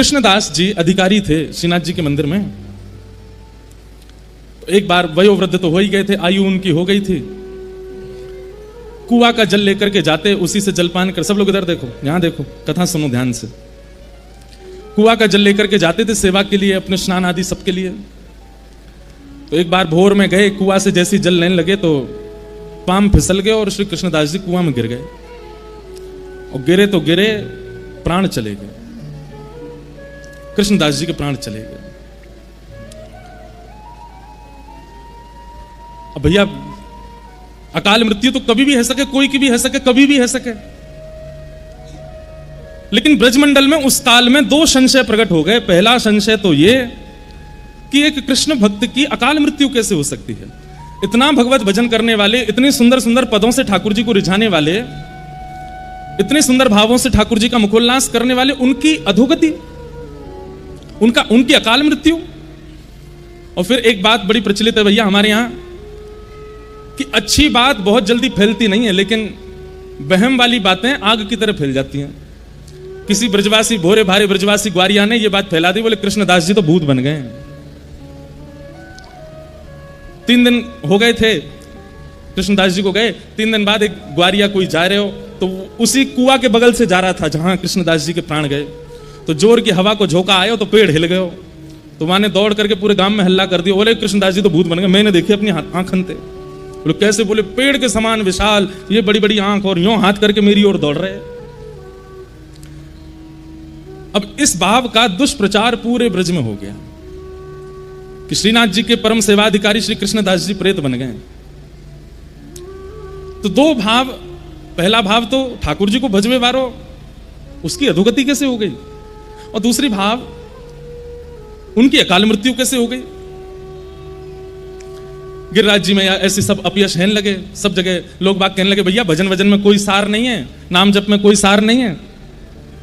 कृष्णदास जी अधिकारी थे श्रीनाथ जी के मंदिर में। तो एक बार वयोवृद्ध तो हो ही गए थे, आयु उनकी हो गई थी। कुआं का जल लेकर के जाते, उसी से जलपान कर, सब लोग इधर देखो, यहां देखो, कथा सुनो ध्यान से। कुआं का जल लेकर के जाते थे सेवा के लिए, अपने स्नान आदि सबके लिए। तो एक बार भोर में गए, कुआं से जैसी जल लेने लगे तो पाम फिसल गए और श्री कृष्णदास जी कुआं में गिर गए। और गिरे तो गिरे, प्राण चले गए, कृष्णदास जी के प्राण चले गए। अब भैया अकाल मृत्यु तो कभी भी है सके, कोई की भी है सके, कभी भी है सके। लेकिन ब्रजमंडल में उस काल में दो संशय प्रकट हो गए। पहला संशय तो ये कि एक कृष्ण भक्त की अकाल मृत्यु कैसे हो सकती है। इतना भगवत भजन करने वाले, इतने सुंदर सुंदर पदों से ठाकुर जी को रिझाने वाले, इतने सुंदर भावों से ठाकुर जी का मुखोल्लास करने वाले, उनकी अधोगति, उनकी अकाल मृत्यु। और फिर एक बात बड़ी प्रचलित है भैया हमारे यहां कि अच्छी बात बहुत जल्दी फैलती नहीं है, लेकिन वहम वाली बातें आग की तरह फैल जाती हैं। किसी ब्रजवासी, भोरे भारे ब्रजवासी ग्वारिया ने यह बात फैला दी, बोले कृष्णदास जी तो भूत बन गए। 3 दिन हो गए थे कृष्णदास जी को गए, 3 दिन बाद एक ग्वारिया कोई जा रहे हो तो उसी कुआं के बगल से जा रहा था जहां कृष्णदास जी के प्राण गए। तो जोर की हवा को झोंका आयो तो पेड़ हिल गयो। तो वहां ने दौड़ करके पूरे गांव में हल्ला कर दिया, बोले कृष्णदास जी तो भूत बन गए। मैंने देखे अपनी आंखन थे। बोले कैसे? बोले पेड़ के समान विशाल, ये बड़ी बड़ी आंख और यूं हाथ करके मेरी ओर दौड़ रहे। अब इस भाव का दुष्प्रचार पूरे ब्रज में हो गया कि श्रीनाथ जी के परम सेवाधिकारी श्री कृष्णदास जी प्रेत बन गए। तो दो भाव, पहला भाव तो ठाकुर जी को भजवे वारो, उसकी अधोगति कैसे हो गई, और दूसरी भाव उनकी अकाल मृत्यु कैसे हो गई। गिरिराज जी में ऐसे सब अपयश कहने लगे, सब जगह लोग बात कहने लगे भैया भजन वजन में कोई सार नहीं है, नाम जप में कोई सार नहीं है,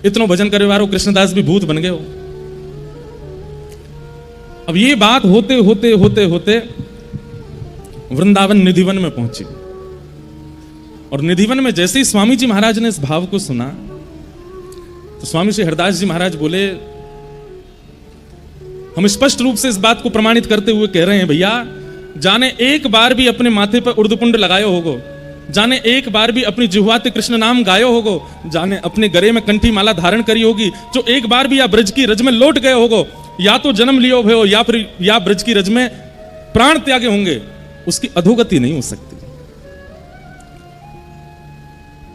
इतनो भजन करे वारो कृष्णदास भी भूत बन गए हो। अब ये बात होते होते होते होते वृंदावन निधिवन में पहुंची। और निधिवन में जैसे ही स्वामी जी महाराज ने इस भाव को सुना तो स्वामी श्री हरदास जी महाराज बोले, हम स्पष्ट रूप से इस बात को प्रमाणित करते हुए कह रहे हैं भैया, जाने एक बार भी अपने माथे पर उर्दपुंड लगायो होगो, जाने एक बार भी अपनी जिह्वाते कृष्ण नाम गायो होगो, जाने अपने गले में कंठी माला धारण करी होगी, जो एक बार भी या ब्रज की रज में लौट गए होगो, या तो जन्म लियो भयो या फिर या ब्रज की रज में प्राण त्यागे होंगे, उसकी अधोगति नहीं हो सकती।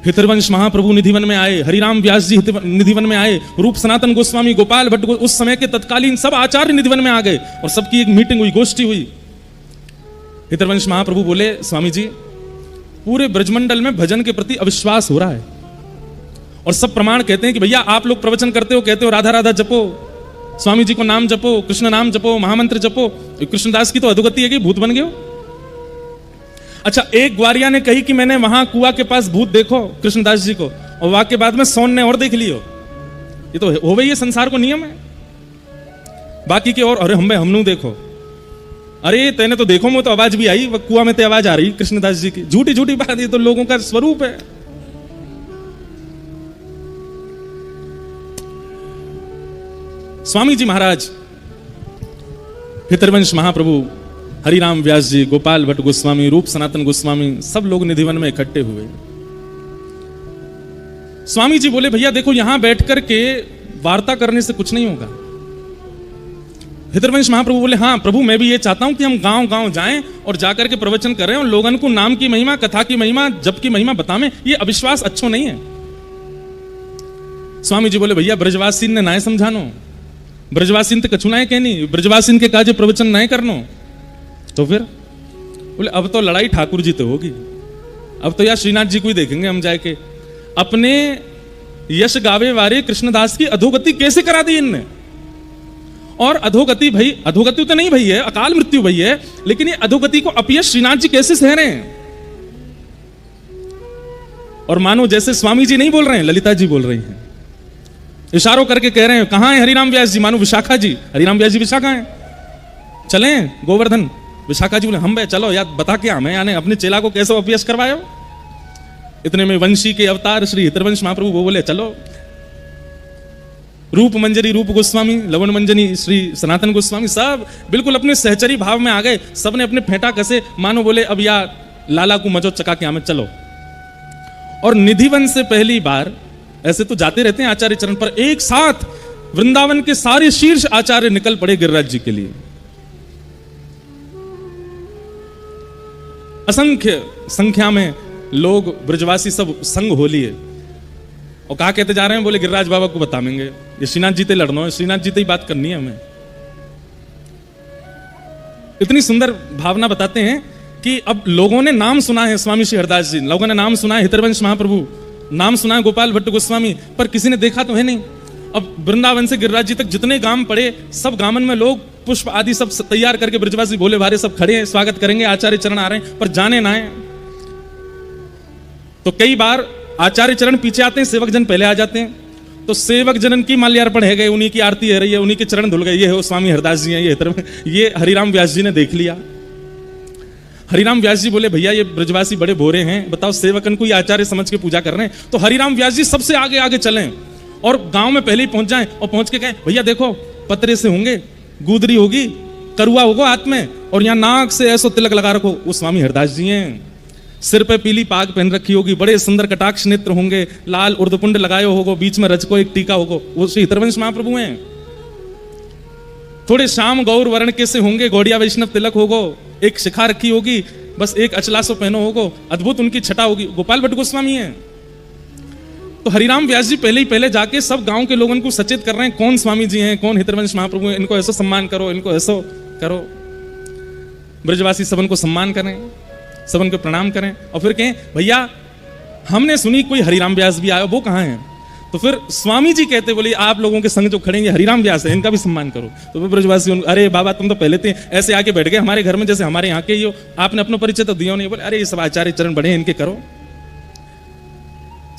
हितरवंश महाप्रभु निधिवन में आए, हरिराम व्यास जी निधिवन में आए, रूप सनातन गोस्वामी, गोपाल भट्ट, उस समय के तत्कालीन सब आचार्य निधिवन में आ गए और सबकी एक मीटिंग हुई, गोष्ठी हुई। हितरवंश महाप्रभु बोले, स्वामी जी पूरे ब्रजमंडल में भजन के प्रति अविश्वास हो रहा है और सब प्रमाण कहते हैं कि भैया आप लोग प्रवचन करते हो, कहते हो राधा राधा जपो, स्वामी जी को नाम जपो, कृष्ण नाम जपो, महामंत्र जपो, कृष्णदास की तो अधोगति है कि भूत बन गए हो। अच्छा, एक ग्वारिया ने कही कि मैंने वहां कुआं के पास भूत देखो कृष्णदास जी को, और वहां के बाद में सोन ने और देख लियो। ये तो हो गई है, संसार को नियम है। बाकी के और अरे हमनू देखो, अरे तेने तो देखो, मुझे तो आवाज भी आई, वह कुआं में तो आवाज आ रही कृष्णदास जी की। झूठी झूठी बात, ये तो लोगों का स्वरूप है। स्वामी जी महाराज, हितरवंश महाप्रभु, हरिराम व्यास जी, गोपाल भट्ट गोस्वामी, रूप सनातन गोस्वामी, सब लोग निधिवन में इकट्ठे हुए। स्वामी जी बोले, भैया देखो यहां बैठ करके वार्ता करने से कुछ नहीं होगा। हितरवंश महाप्रभु बोले, हाँ प्रभु, मैं भी ये चाहता हूं कि हम गांव गांव जाएं और जाकर के प्रवचन करें और लोगों को नाम की महिमा, कथा की महिमा, जप की महिमा बताएं। ये अविश्वास अच्छो नहीं है। स्वामी जी बोले, भैया ब्रजवासी ने नाय समझानो, ब्रजवासी तो कछु नाय कहनी, ब्रजवासी के काजे प्रवचन नाय करनो। तो फिर बोले, अब तो लड़ाई ठाकुर जी तो होगी, अब तो यार श्रीनाथ जी को ही देखेंगे हम जाके। अपने यश गावे वाले कृष्णदास की अधोगति कैसे करा दी इनने। और अधोगति भाई, अधोगति तो नहीं भई है, अकाल मृत्यु भई है, लेकिन ये अधोगति को अपयश श्रीनाथ जी कैसे सह रहे हैं। और मानो जैसे स्वामी जी नहीं बोल रहे हैं, ललिता जी बोल रही हैं, इशारों करके कह रहे हैं, कहां है हरिराम व्यास जी, मानो विशाखा जी, हरिराम व्यास जी विशाखा हैं, चलें गोवर्धन। विशाखा जी बोले, हम भाई चलो यार, बता के हमें यानी अपने चेला को कैसे अपयश करवायो। इतने में वंशी के अवतार श्री हितरवंश महाप्रभु वो बोले, चलो। रूप मंजरी रूप गोस्वामी, लवण मंजनी श्री सनातन गोस्वामी, सब बिल्कुल अपने सहचरी भाव में आ गए। सब ने अपने फेंटा कसे, मानो बोले अब या लाला को मजो चका के हमें चलो। और निधिवन से पहली बार, ऐसे तो जाते रहते हैं आचार्य चरण पर, एक साथ वृंदावन के सारे शीर्ष आचार्य निकल पड़े गिरिराज जी के लिए। असंख्य संख्या में लोग ब्रजवासी सब संग हो लिए। और कहा कहते जा रहे हैं, बोले गिरिराज बाबा को बताएंगे, ये श्रीनाथ जी ते लड़ना है, श्रीनाथ जी ते ही बात करनी है हमें। इतनी सुंदर भावना बताते हैं कि अब लोगों ने नाम सुना है स्वामी श्री हरदास जी, लोगों ने नाम सुना है हितरवंश महाप्रभु, नाम सुना है गोपाल भट्ट गोस्वामी, पर किसी ने देखा तो है नहीं। अब वृंदावन से गिरिराज जी तक जितने गांव पड़े, सब गांवन में लोग पुष्प आदि सब तैयार करके ब्रजवासी भोले भारे सब खड़े हैं, स्वागत करेंगे, आचार्य चरण आ रहे हैं, पर जाने ना है। तो कई बार आचार्य चरण पीछे आते हैं, सेवक जन पहले आ जाते हैं। तो सेवक जनन की माल्यार्पण है गए, उन्हीं की आरती है रही है, उन्हीं के चरण धुल गए, ये है स्वामी हरदास जी हैं, ये हरिराम व्यास जी ने देख लिया। हरिराम व्यास जी बोले, भैया ये ब्रजवासी बड़े भोरे हैं, बताओ सेवकन को ये आचार्य समझ के पूजा कर रहे हैं। तो हरिराम व्यास जी सबसे आगे आगे चलें और गांव में पहले ही पहुंच जाएं और पहुंच के कहें, भैया देखो पतरे से होंगे, गुदरी होगी, करुआ होगा हाथ में, और यहाँ नाक से ऐसो तिलक लगा रखो, वो स्वामी हरदास जी हैं। सिर पे पीली पाग पहन रखी होगी, बड़े सुंदर कटाक्ष नेत्र होंगे, लाल उर्दपुंड लगाए होगो, बीच में रज को एक टीका होगो, वो श्री हितरवंश महाप्रभु हैं। थोड़े श्याम गौर वर्ण के से होंगे, गौड़िया वैष्णव तिलक होगो, एक शिखा रखी होगी, बस एक अचलासो पहनो होगो, अद्भुत उनकी छटा होगी, गोपाल भट्ट गोस्वामी हैं। तो हरिराम व्यास जी पहले ही पहले जाके सब गांव के लोगों को सचेत कर रहे हैं, कौन स्वामी जी हैं, कौन हितरवंश महाप्रभु हैं, इनको ऐसा सम्मान करो, इनको ऐसा करो। ब्रजवासी सबन को सम्मान करें, सबन को प्रणाम करें, और फिर कहें, भैया हमने सुनी कोई हरिराम व्यास भी आया, वो कहाँ है? तो फिर स्वामी जी कहते, बोले आप लोगों के संग जो खड़ेंगे हरिराम व्यास है, इनका भी सम्मान करो। तो फिर ब्रजवासी, अरे बाबा तुम तो पहले थे, ऐसे आके बैठ गए हमारे घर में, जैसे हमारे यहाँ के ही हो, आपने अपना परिचय तो दिया नहीं। बोले अरे ये सब आचार्य चरण बड़े हैं, इनके करो।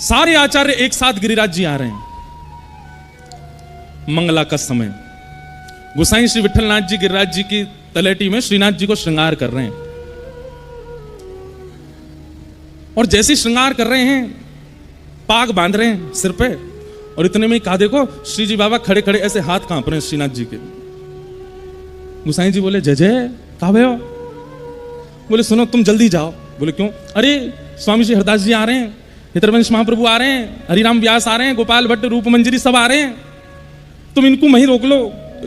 सारे आचार्य एक साथ गिरिराज जी आ रहे हैं। मंगला का समय, गोसाई श्री विठलनाथ जी गिरिराज जी की तलेटी में श्रीनाथ जी को श्रृंगार कर रहे हैं। और जैसे श्रृंगार कर रहे हैं, पाग बांध रहे हैं सिर पे, और इतने में कहा देखो श्री जी बाबा खड़े खड़े ऐसे हाथ कांप रहे हैं श्रीनाथ जी के। गोसाई जी बोले, जय जय, कहा भैया? बोले सुनो तुम जल्दी जाओ। बोले क्यों? अरे स्वामी श्री हरदास जी आ रहे हैं, हितरवंश महाप्रभु आ रहे हैं, हरिराम व्यास आ रहे हैं, गोपाल भट्ट रूप मंजरी सब आ रहे हैं, तुम इनको वहीं रोक लो,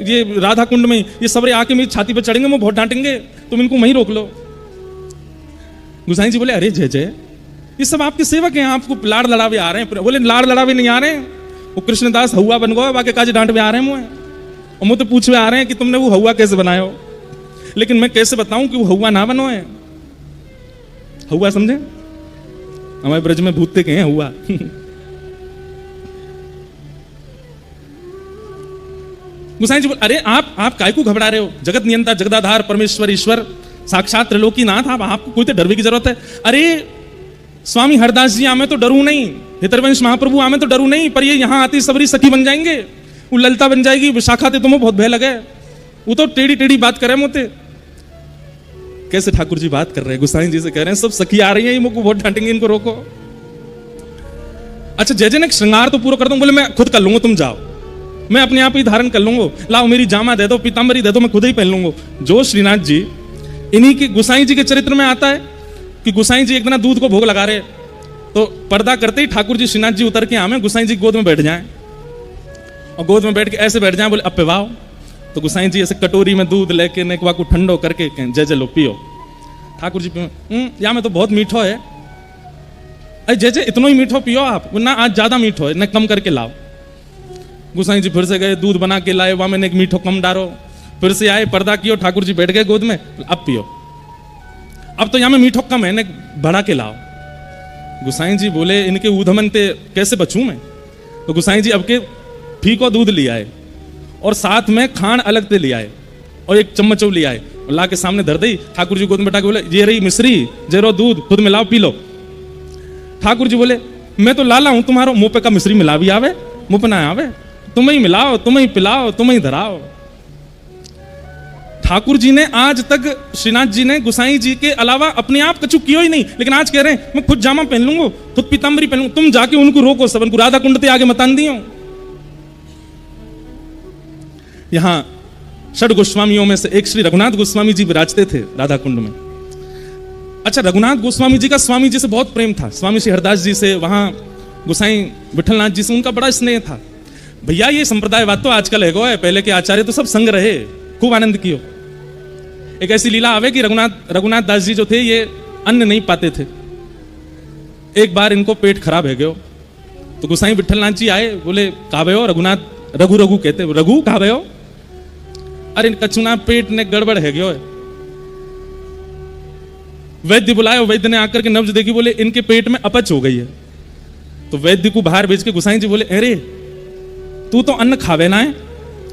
ये राधा कुंड में ये सबरे आके मेरी छाती पर चढ़ेंगे, वो बहुत डांटेंगे, तुम इनको वहीं रोक लो। गोसाई जी बोले, अरे जय जय, ये सब आपके सेवक हैं, आपको लाड़ लड़ावे आ रहे हैं। बोले लाड़ लड़ावे नहीं आ रहे हैं, वो कृष्णदास हवा बन गया, बाकी काज डांट में आ रहे हैं मुझे, और मुझे पूछवे आ रहे हैं कि तुमने वो हवा कैसे बनाया हो। लेकिन मैं कैसे बताऊं कि वो हवा ना बनो है। हवा समझे? हमारे ब्रज में भूतते के हैं हुआ। गोसाई जी बोले, अरे आप काय को घबरा रहे हो? जगत नियंता जगदाधार परमेश्वर ईश्वर साक्षात त्रिलोकीनाथ, आपको कोई तो डरने की जरूरत है। अरे स्वामी हरदास जी आमे तो डरू नहीं, हितरवंश महाप्रभु आमे तो डरू नहीं, पर ये यहाँ आती सबरी सखी बन जाएंगे, वो ललिता बन जाएगी, विशाखा थे तुम्हें बहुत भय लगे, वो तो टेढ़ी टेढ़ी बात करे मोते। कैसे ठाकुर जी बात कर रहे हैं? गोसाई जी से कह रहे हैं सब सखी आ रही है, मुझको बहुत डांटेंगे, इनको रोको। अच्छा जय जय ने श्रृंगार तो पूरा कर दूं। बोले मैं खुद कर लूंगा, तुम जाओ, मैं अपने आप ही धारण कर लूंगा, लाओ मेरी जामा दे दो, पीताम्बरी दे दो, मैं खुद ही पहन लूंगा। जो श्रीनाथ जी इन्हीं के गोसाई जी के चरित्र में आता है कि गोसाई जी एक दिन दूध को भोग लगा रहे, तो पर्दा करते ही ठाकुर जी श्रीनाथ जी उतर के आवे, गोसाई जी गोद में बैठ जाएं, और गोद में बैठ के ऐसे बैठ जाएं, बोले अब पिवाओ। तो गोसाई जी ऐसे कटोरी में दूध लेके नेकवा को ठंडो करके जय जय लो पियो। ठाकुर जी या में तो बहुत मीठो है। अरे जय जय इतना ही मीठो पियो आप ना, आज ज्यादा मीठो है ना, कम करके लाओ। गोसाई जी फिर से गए, दूध बना के लाए, वहां में एक मीठो कम डालो, फिर से आए, पर्दा कियो, ठाकुर जी बैठ गए गोद में, अब पियो। अब तो यहाँ में मीठो कम है, ने बढ़ा के लाओ। गोसाई जी बोले इनके ऊधमन पे कैसे बचूं मैं? तो गोसाई जी अब के फीको दूध ले आए, और साथ में खांड अलग से ले आए, और एक चम्मच ले आए, ला के सामने धर दी। ठाकुर जी गोद में बैठा के बोले ये रही मिश्री, जे रो दूध, खुद मिलाओ पी लो। ठाकुर जी बोले मैं तो लाला हूं, तुम्हारो मुंह पे का मिश्री मिला भी आवे, मुंह पे ना आवे, तुम ही मिलाओ, तुम ही पिलाओ, तुम ही धराओ। ठाकुर जी ने आज तक श्रीनाथ जी ने गोसाई जी के अलावा अपने आप कछु कियो ही नहीं, लेकिन आज कह रहे हैं मैं खुद जामा पहन लूंगा, खुद पीताम्बरी पहन लूंगा। तुम जाके उनको रोको, सबन को राधा कुंड ते आगे मतान दियो। यहाँ षड गोस्वामियों में से एक श्री रघुनाथ गोस्वामी जी विराजते थे राधा कुंड में। अच्छा, रघुनाथ गोस्वामी जी का स्वामी जी से बहुत प्रेम था, स्वामी श्री हरदास जी से, वहां गोसाई विठलनाथ जी से उनका बड़ा स्नेह था। भैया ये संप्रदायवाद तो आजकल है, पहले के आचार्य तो सब संग रहे, खूब आनंद कियो। एक ऐसी लीला आवे कि रघुनाथ दास जी जो थे ये अन्न नहीं पाते थे। एक बार इनको पेट खराब है गयो, तो गोसाई विठलनाथ जी आए, बोले कावे हो रघुनाथ, रघु कहते, रघु कावे हो, अरे कचुना पेट ने गड़बड़ है गयो। वैद्य बुलाए, वैद्य ने आकर के नब्ज देखी, बोले इनके पेट में अपच हो गई है। तो वैद्य को बाहर भेज के गोसाई जी बोले, अरे तू तो अन्न खावे ना है,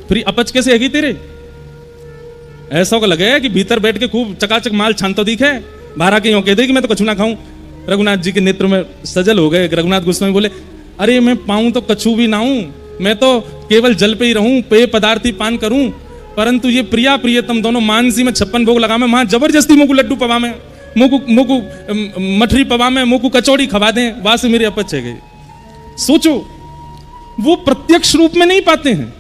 फिर अपच कैसे हैगी तेरे? ऐसा को लगे कि भीतर बैठ के खूब चकाचक माल छानतो दिखे, बाहर आके यूं कह दे कि मैं तो कछु ना खाऊं। रघुनाथ जी के नेत्र में सजल हो गए। रघुनाथ गोस्वामी बोले, अरे मैं पाऊं तो कछु भी ना हूं, मैं तो केवल जल पे ही रहूं, पेय पदार्थ ही पान करूं, परंतु ये प्रिया प्रियतम दोनों मानसी में 56 भोग लगा में, वहां जबरदस्ती मुंह को लड्डू पवा में, मुंह को मठरी पवा में, मुंह को कचौड़ी खवा दें, वहां से मेरी अपच है गई। सोचो, वो प्रत्यक्ष रूप में नहीं पाते हैं,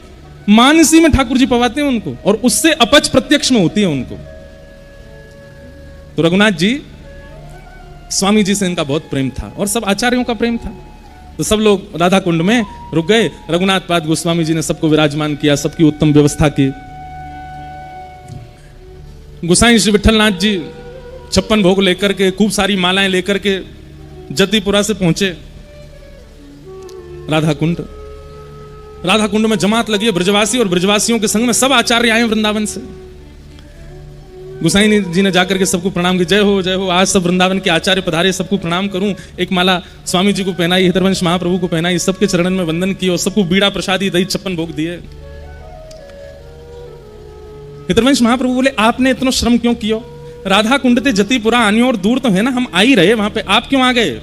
मानसी में ठाकुर जी पवाते हैं उनको, और उससे अपच प्रत्यक्ष में होती है उनको। तो रघुनाथ जी, स्वामी जी से इनका बहुत प्रेम था और सब आचार्यों का प्रेम था। तो सब लोग राधा कुंड में रुक गए। रघुनाथ पाद गोस्वामी जी ने सबको विराजमान किया, सबकी उत्तम व्यवस्था की। गोसाई श्री विठलनाथ जी 56 भोग लेकर के, खूब सारी मालाएं लेकर के जतिपुरा से पहुंचे राधा कुंड। राधा कुंड में जमात लगी है, ब्रजवासी और ब्रजवासियों के संग में सब आचार्य आए वृंदावन से। गोसाई जी ने जाकर के सबको प्रणाम की, जय हो, आज सब वृंदावन के आचार्य पधारे, सबको प्रणाम करूं। एक माला स्वामी जी को पहनाई, हितरवंश महाप्रभु को पहनाई, सबके चरणन में वंदन किया और सबको बीड़ा प्रसादी दही 56 भोग दिए। हितरवंश महाप्रभु बोले, आपने इतना श्रम क्यों किया? राधा कुंड ते जतिपुरा आनी और दूर तो है ना, हम आ ही रहे वहां पे, आप क्यों आ गए?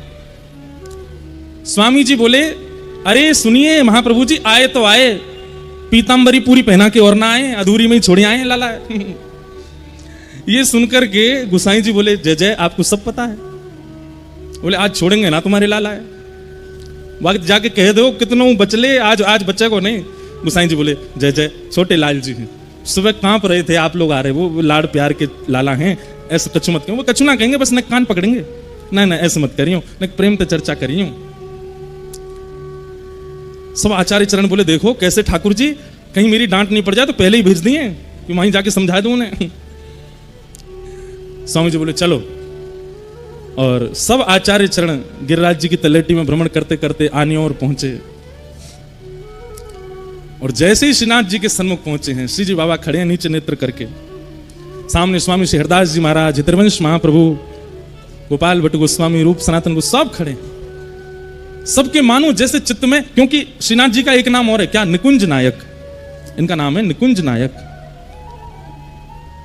स्वामी जी बोले, अरे सुनिए महाप्रभु जी, आए तो आए, पीतांबरी पूरी पहना के और ना आए, अधूरी में ही छोड़े आए लाला। ये सुनकर के गोसाई जी बोले, जय जय, आपको सब पता है। बोले, आज छोड़ेंगे ना तुम्हारे लाला है, वक्त जाके कह दो कितनों बचले, आज बच्चे को नहीं। गोसाई जी बोले, जय जय, छोटे लाल जी हैं, सुबह कांप रहे थे, आप लोग आ रहे, वो लाड़ प्यार के लाला हैं, ऐसे कछु मत कहो। वो कछु ना कहेंगे, बस न कान पकड़ेंगे, ना ऐसे मत करियो, न प्रेम पे चर्चा करियो। सब आचार्य चरण बोले, देखो कैसे ठाकुर जी, कहीं मेरी डांट नहीं पड़ जाए तो पहले ही भेज दिए कि वहीं जाके समझा दो उन्हें। स्वामी जी बोले, चलो। और सब आचार्य चरण गिरिराज जी की तलेटी में भ्रमण करते करते आने और पहुंचे। और जैसे ही श्रीनाथ जी के सन्मुख पहुंचे हैं, श्री जी बाबा खड़े हैं नीचे नेत्र करके, सामने स्वामी श्री हरदास जी महाराज, हितरवंश महाप्रभु, गोपाल भट्ट गोस्वामी, रूप सनातन को सब खड़े। सबके मानो जैसे चित्त में, क्योंकि श्रीनाथ जी का एक नाम और है, क्या? निकुंज नायक, इनका नाम है निकुंज नायक।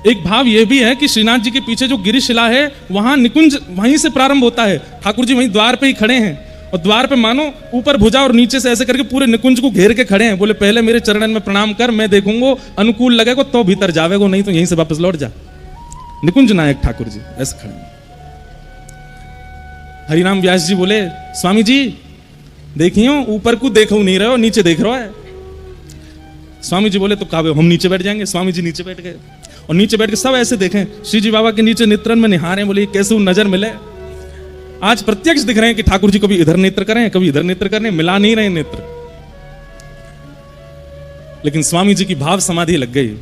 एक भाव यह भी है कि श्रीनाथ जी के पीछे जो गिरिशिला है, वहां निकुंज वहीं से प्रारंभ होता है। ठाकुर जी वहीं द्वार पे ही खड़े हैं, और द्वार पे मानो ऊपर भुजा और नीचे से ऐसे करके पूरे निकुंज को घेर के खड़े हैं। बोले, पहले मेरे चरणन में प्रणाम कर, मैं देखूंगा, अनुकूल लगेगा तो भीतर जावेगो, नहीं तो यहीं से वापस लौट जा। निकुंज नायक ठाकुर जी ऐसे खड़े हैं। हरिनाम व्यास जी बोले, स्वामी जी देखियो, ऊपर को देखो नहीं रहे हो, नीचे देख रहे हो है। स्वामी जी बोले, तो कावे हम नीचे बैठ जाएंगे। स्वामी जी नीचे बैठ गए, और नीचे बैठ के सब ऐसे देखें, श्री जी बाबा के नीचे नेत्रन में निहारे। बोले, कैसे वो नजर मिले, आज प्रत्यक्ष दिख रहे हैं कि ठाकुर जी कभी इधर नेत्र करें, कभी इधर नेत्र करें, मिला नहीं रहे नेत्र। लेकिन स्वामी जी की भाव समाधि लग गई,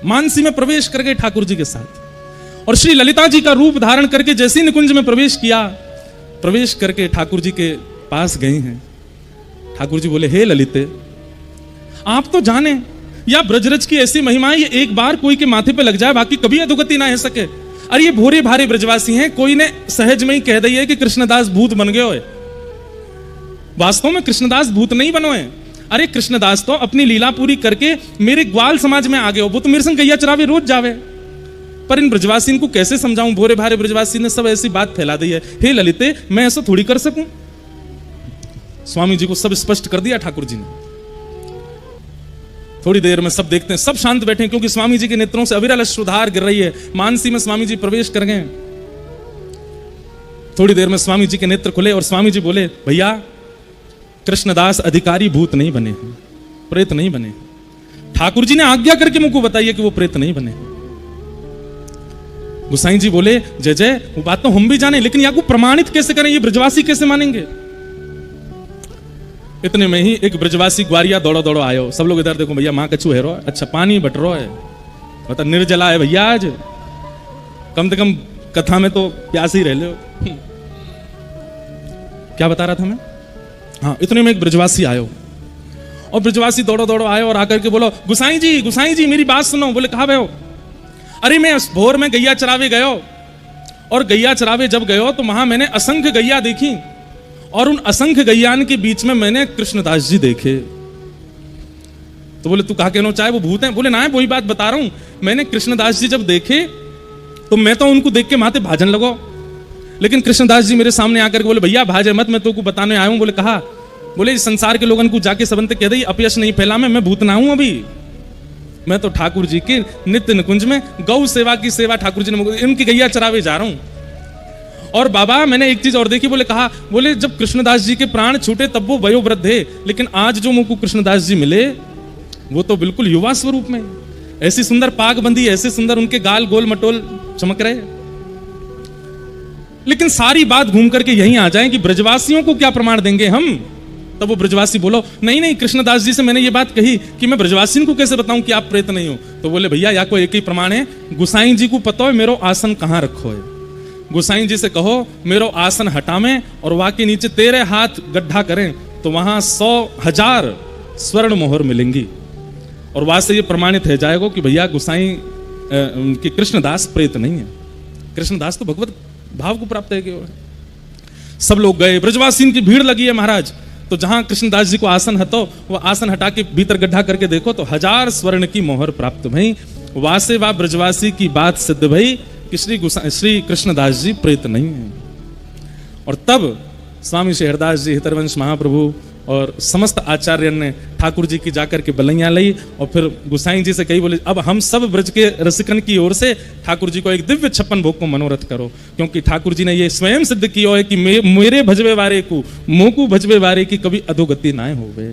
मानसी में प्रवेश कर गए ठाकुर जी के साथ। और श्री ललिता जी का रूप धारण करके जैसे ही निकुंज में प्रवेश किया, प्रवेश करके ठाकुर जी के पास गए हैं। ठाकुर जी बोले, हे ललिते, आप तो जाने या ब्रजरज की ऐसी महिमा है, ये एक बार कोई के माथे पे लग जाए, बाकी कभी अधोगति ना हो सके। अरे ये भोरे भारे ब्रजवासी हैं, कोई ने सहज में ही कह दिया कि कृष्णदास भूत बन गए हो। वास्तव में कृष्णदास भूत नहीं बनो है। अरे कृष्णदास तो अपनी लीला पूरी करके मेरे ग्वाल समाज में आ गए हो, वो तो मेरे संग गैया चरावे रोज जावे। पर इन ब्रजवासी को कैसे समझाऊं, भोरे भारे ब्रजवासी ने सब ऐसी बात फैला दी है। हे ललिते, मैं ऐसा थोड़ी कर सकूं। स्वामी जी को सब स्पष्ट कर दिया ठाकुर जी ने। थोड़ी देर में सब देखते हैं, सब शांत बैठे, क्योंकि स्वामी जी के नेत्रों से अविरल अश्रुधार गिर रही है। मानसी में स्वामी जी प्रवेश कर गए। थोड़ी देर में स्वामी जी के नेत्र खुले और स्वामी जी बोले, भैया कृष्णदास अधिकारी भूत नहीं बने हैं, प्रेत नहीं बने, ठाकुर जी ने आज्ञा करके मुझको बताइए कि वो प्रेत नहीं बने। गुसाई जी बोले जय जय, वो बात तो हम भी जाने, लेकिन या को प्रमाणित कैसे करें, ये ब्रजवासी कैसे मानेंगे। इतने में ही एक ब्रजवासी ग्वारिया दौड़ो दौड़ो आयो। सब लोग इधर देखो भैया, माँ कछू है रो, अच्छा पानी बट रो है, मतलब निर्जला है भैया, आज कम से कम कथा में तो प्यास ही रह लो। क्या बता रहा था मैं, हाँ, इतने में एक ब्रजवासी आयो, और ब्रजवासी दौड़ो दौड़ो आयो और आकर के बोलो गुसाई जी मेरी बात सुनो। बोले कहा भयो। अरे मैं भोर में गैया चरावे गयो, और गैया चरावे जब गयो तो वहां मैंने असंख्य गैया देखी, और उन असंख्य गैयान के बीच में मैंने कृष्णदास जी देखे। तो बोले तू कहा कहना चाहे वो भूत हैं। बोले ना, वही बात बता रहा हूं, मैंने कृष्णदास जी जब देखे तो मैं तो उनको देख के माथे भाजन लगो, लेकिन कृष्णदास जी मेरे सामने आकर के बोले भैया भाजे मत, मैं तो को बताने आया हूं। बोले कहा। बोले इस संसार के लोगों को जाके सबंत कह दे अपयश नहीं फैला, मैं भूत ना हूं, अभी मैं तो ठाकुर जी के नित्य निकुंज में गौ सेवा की सेवा ठाकुर जी ने, इनकी गैया चरावे जा रहा हूं। और बाबा मैंने एक चीज और देखी। बोले कहा। बोले जब कृष्णदास जी के प्राण छूटे तब वो वयोवृद्ध है, लेकिन आज जो मुझको कृष्णदास जी मिले वो तो बिल्कुल युवा स्वरूप में, ऐसी सुंदर पाग बंदी, ऐसे सुंदर उनके गाल गोल मटोल चमक रहे। लेकिन सारी बात घूम करके यहीं आ जाए कि ब्रजवासियों को क्या प्रमाण देंगे हम। तब वो ब्रजवासी बोलो नहीं कृष्णदास जी से मैंने ये बात कही कि मैं ब्रजवासियों को कैसे बताऊं कि आप प्रेत नहीं हो। तो बोले भैया या कोई एक ही प्रमाण है, गुसाई जी को पता है मेरो आसन कहां रखो है। गुसाई जी से कहो मेरो आसन हटावें और वहां के नीचे तेरे हाथ गड्ढा करें तो वहां 100,000 स्वर्ण मोहर मिलेंगी, और वहां से ये प्रमाणित है जाएगा कि भैया गुसाई कि कृष्णदास प्रेत नहीं है। कृष्णदास तो भगवत भाव को प्राप्त है। सब लोग गए, ब्रजवासी की भीड़ लगी है महाराज। तो जहां कृष्णदास जी को आसन हटो, वो आसन हटा के भीतर गड्ढा करके देखो तो 1000 स्वर्ण की मोहर प्राप्त भई। वासे वा ब्रजवासी की बात सिद्ध भई कि श्री कृष्णदास जी प्रेत नहीं है। और तब स्वामी शेहरदास जी, हितरवंश महाप्रभु और समस्त आचार्य ने ठाकुर जी की जाकर के बलैया ली, और फिर गुसाई जी से कही बोले अब हम सब ब्रज के रसिकन की ओर से ठाकुर जी को एक दिव्य 56 भोग को मनोरथ करो, क्योंकि ठाकुर जी ने ये स्वयं सिद्ध किया है कि मेरे भजवे वारे को मोकू भजवे वारे की कभी अधोगति ना होवे।